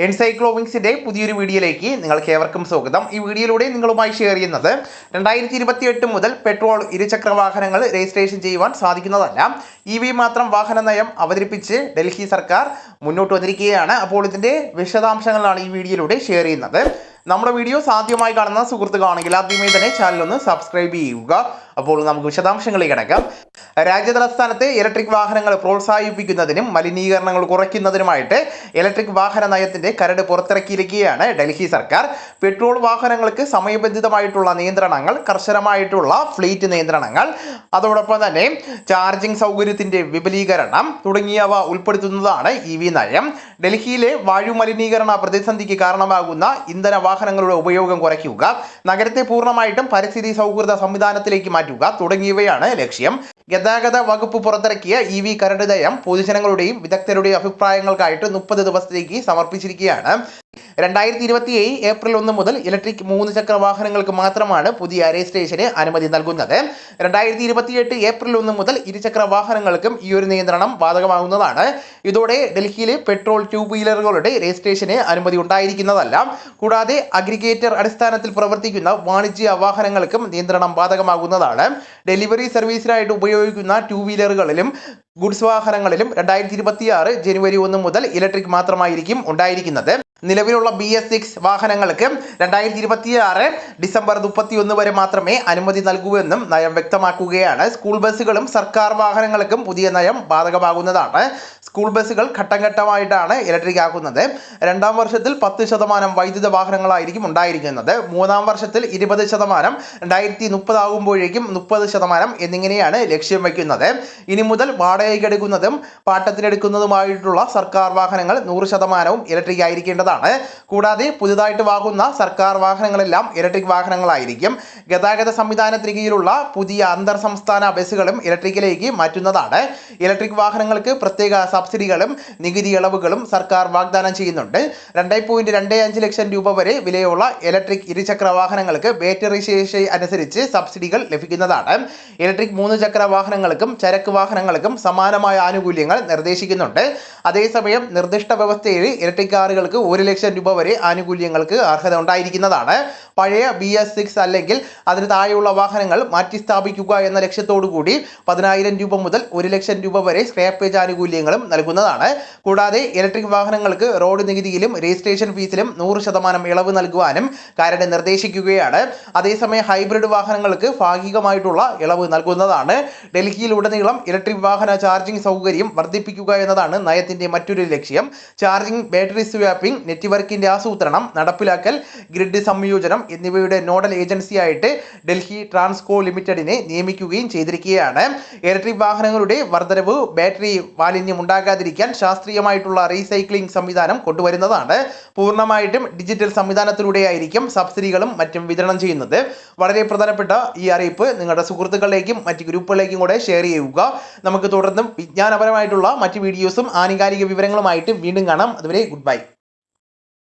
എൻസൈക്ലോവിങ്സിന്റെ പുതിയൊരു വീഡിയോയിലേക്ക് നിങ്ങൾക്ക് ഏവർക്കും സ്വാഗതം. ഈ വീഡിയോയിലൂടെ നിങ്ങളുമായി ഷെയർ ചെയ്യുന്നത് 2028 മുതൽ പെട്രോൾ ഇരുചക്ര വാഹനങ്ങൾ രജിസ്ട്രേഷൻ ചെയ്യുവാൻ സാധിക്കുന്നതല്ല. EV മാത്രം വാഹന നയം അവതരിപ്പിച്ച് ഡൽഹി സർക്കാർ മുന്നോട്ട് വന്നിരിക്കുകയാണ്. അപ്പോൾ ഇതിന്റെ വിശദാംശങ്ങളാണ് ഈ വീഡിയോയിലൂടെ ഷെയർ ചെയ്യുന്നത്. നമ്മുടെ വീഡിയോസ് ആദ്യമായി കാണുന്ന സുഹൃത്തുക്കളാണെങ്കിൽ ആദ്യമേ തന്നെ ചാനൽ ഒന്ന് സബ്സ്ക്രൈബ് ചെയ്യുക. അപ്പോൾ നമുക്ക് വിശദാംശങ്ങളിലേക്ക് കിടക്കാം. രാജ്യതലസ്ഥാനത്തെ ഇലക്ട്രിക് വാഹനങ്ങൾ പ്രോത്സാഹിപ്പിക്കുന്നതിനും മലിനീകരണങ്ങൾ കുറയ്ക്കുന്നതിനുമായിട്ട് ഇലക്ട്രിക് വാഹന നയത്തിന്റെ കരട് പുറത്തിറക്കിയിരിക്കുകയാണ് ഡൽഹി സർക്കാർ. പെട്രോൾ വാഹനങ്ങൾക്ക് സമയബന്ധിതമായിട്ടുള്ള നിയന്ത്രണങ്ങൾ, കർശനമായിട്ടുള്ള ഫ്ലീറ്റ് നിയന്ത്രണങ്ങൾ, അതോടൊപ്പം തന്നെ ചാർജിംഗ് സൗകര്യത്തിന്റെ വിപുലീകരണം തുടങ്ങിയവ ഉൾപ്പെടുത്തുന്നതാണ് EV നയം. ഡൽഹിയിലെ വായു മലിനീകരണ പ്രതിസന്ധിക്ക് കാരണമാകുന്ന ഇന്ധന വാഹനങ്ങളുടെ ഉപയോഗം കുറയ്ക്കുക, നഗരത്തെ പൂർണ്ണമായിട്ടും പരിസ്ഥിതി സൗഹൃദ സംവിധാനത്തിലേക്ക് മാറ്റുക തുടങ്ങിയവയാണ് ലക്ഷ്യം. ഗതാഗത വകുപ്പ് പുറത്തിറക്കിയ EV കരട് നയം പൊതുജനങ്ങളുടെയും വിദഗ്ധരുടെയും അഭിപ്രായങ്ങൾക്കായിട്ട് 30 ദിവസത്തേക്ക് സമർപ്പിച്ചിരിക്കുകയാണ്. 2027 ഏപ്രിൽ 1 മുതൽ ഇലക്ട്രിക് 3 ചക്ര വാഹനങ്ങൾക്ക് മാത്രമാണ് പുതിയ രജിസ്ട്രേഷന് അനുമതി നൽകുന്നത്. 2028 ഏപ്രിൽ 1 മുതൽ ഇരുചക്ര വാഹനങ്ങൾക്കും ഈ ഒരു നിയന്ത്രണം ബാധകമാകുന്നതാണ്. ഇതോടെ ഡൽഹിയിലെ പെട്രോൾ 2 വീലറുകളുടെ രജിസ്ട്രേഷന് അനുമതി ഉണ്ടായിരിക്കുന്നതല്ല. കൂടാതെ അഗ്രിഗേറ്റർ അടിസ്ഥാനത്തിൽ പ്രവർത്തിക്കുന്ന വാണിജ്യ വാഹനങ്ങൾക്കും നിയന്ത്രണം ബാധകമാകുന്നതാണ്. ഡെലിവറി സർവീസിനായിട്ട് ഉപയോഗിക്കുന്ന 2 വീലറുകളിലും ഗുഡ്സ് വാഹനങ്ങളിലും 2026 ജനുവരി 1 മുതൽ ഇലക്ട്രിക് മാത്രമായിരിക്കും ഉണ്ടായിരിക്കുന്നത്. നിലവിലുള്ള BS6 വാഹനങ്ങൾക്ക് 2026 ഡിസംബർ 31 വരെ മാത്രമേ അനുമതി നൽകൂവെന്നും നയം വ്യക്തമാക്കുകയാണ്. സ്കൂൾ ബസ്സുകളും സർക്കാർ വാഹനങ്ങൾക്കും പുതിയ നയം ബാധകമാകുന്നതാണ്. സ്കൂൾ ബസ്സുകൾ ഘട്ടം ഘട്ടമായിട്ടാണ് ഇലക്ട്രിക് ആക്കുന്നത്. 2ാം വർഷത്തിൽ 10% വൈദ്യുത വാഹനങ്ങളായിരിക്കും ഉണ്ടായിരിക്കുന്നത്. 3ാം വർഷത്തിൽ 20%, 2030 ആകുമ്പോഴേക്കും 30% എന്നിങ്ങനെയാണ് ലക്ഷ്യം വയ്ക്കുന്നത്. ഇനി മുതൽ വാടകയ്ക്കെടുക്കുന്നതും പാട്ടത്തിനെടുക്കുന്നതുമായിട്ടുള്ള സർക്കാർ വാഹനങ്ങൾ 100% ഇലക്ട്രിക് ആയിരിക്കേണ്ടതാണ്. കൂടാതെ പുതുതായിട്ട് വാങ്ങുന്ന സർക്കാർ വാഹനങ്ങളെല്ലാം ഇലക്ട്രിക് വാഹനങ്ങളായിരിക്കും. ഗതാഗത സംവിധാനത്തിന് കീഴിലുള്ള പുതിയ അന്തർ സംസ്ഥാന ബസ്സുകളും ഇലക്ട്രിക്കിലേക്ക് മാറ്റുന്നതാണ്. ഇലക്ട്രിക് വാഹനങ്ങൾക്ക് പ്രത്യേക സബ്സിഡികളും നികുതി ഇളവുകളും സർക്കാർ വാഗ്ദാനം ചെയ്യുന്നുണ്ട്. 2.25 ലക്ഷം രൂപ വരെ വിലയുള്ള ഇലക്ട്രിക് ഇരുചക്ര വാഹനങ്ങൾക്ക് ബാറ്ററി ശേഷി അനുസരിച്ച് സബ്സിഡികൾ ലഭിക്കുന്നതാണ്. ഇലക്ട്രിക് 3 ചക്ര വാഹനങ്ങൾക്കും ചരക്ക് വാഹനങ്ങൾക്കും സമാനമായ ആനുകൂല്യങ്ങൾ നിർദ്ദേശിക്കുന്നുണ്ട്. അതേസമയം നിർദ്ദിഷ്ട വ്യവസ്ഥയിൽ ഇലക്ട്രിക് കാറുകൾക്ക് 1 ലക്ഷം രൂപ വരെ ആനുകൂല്യങ്ങൾക്ക് അർഹത ഉണ്ടായിരിക്കുന്നതാണ്. പഴയ BS6 അല്ലെങ്കിൽ അതിന് താഴെയുള്ള വാഹനങ്ങൾ മാറ്റി സ്ഥാപിക്കുക എന്ന ലക്ഷ്യത്തോടു കൂടി 10,000 രൂപ മുതൽ 1 ലക്ഷം രൂപ വരെ സ്ക്രാപ്പേജ് ആനുകൂല്യങ്ങളും നൽകുന്നതാണ്. കൂടാതെ ഇലക്ട്രിക് വാഹനങ്ങൾക്ക് റോഡ് നികുതിയിലും രജിസ്ട്രേഷൻ ഫീസിലും 100% ഇളവ് നൽകുവാനും കരട് നിർദ്ദേശിക്കുകയാണ്. അതേസമയം ഹൈബ്രിഡ് വാഹനങ്ങൾക്ക് ഭാഗികമായിട്ടുള്ള ഇളവ് നൽകുന്നതാണ്. ഡൽഹിയിലുടനീളം ഇലക്ട്രിക് വാഹന ചാർജിംഗ് സൗകര്യം വർദ്ധിപ്പിക്കുക എന്നതാണ് നയത്തിന്റെ മറ്റൊരു ലക്ഷ്യം. ചാർജിംഗ്, ബാറ്ററി സ്വാപ്പിംഗ്, നെറ്റ്വർക്കിന്റെ ആസൂത്രണം, നടപ്പിലാക്കൽ, ഗ്രിഡ് സംയോജനം എന്നിവയുടെ നോഡൽ ഏജൻസിയായിട്ട് ഡൽഹി ട്രാൻസ്കോ ലിമിറ്റഡിനെ നിയമിക്കുകയും ചെയ്തിരിക്കുകയാണ്. ഇലക്ട്രിക് വാഹനങ്ങളുടെ വർധനവ് ബാറ്ററി മാലിന്യം ഉണ്ടാകാതിരിക്കാൻ ശാസ്ത്രീയമായിട്ടുള്ള റീസൈക്ലിംഗ് സംവിധാനം കൊണ്ടുവരുന്നതാണ്. പൂർണ്ണമായിട്ടും ഡിജിറ്റൽ സംവിധാനത്തിലൂടെയായിരിക്കും സബ്സിഡികളും മറ്റും വിതരണം ചെയ്യുന്നത്. വളരെ പ്രധാനപ്പെട്ട ഈ അറിയിപ്പ് നിങ്ങളുടെ സുഹൃത്തുക്കളിലേക്കും മറ്റ് ഗ്രൂപ്പുകളിലേക്കും കൂടെ ഷെയർ ചെയ്യുക. നമുക്ക് തുടർന്നും വിജ്ഞാനപരമായിട്ടുള്ള മറ്റ് വീഡിയോസും ആനുകാലിക വിവരങ്ങളുമായിട്ട് വീണ്ടും കാണാം. അതുവരെ ഗുഡ് ബൈ.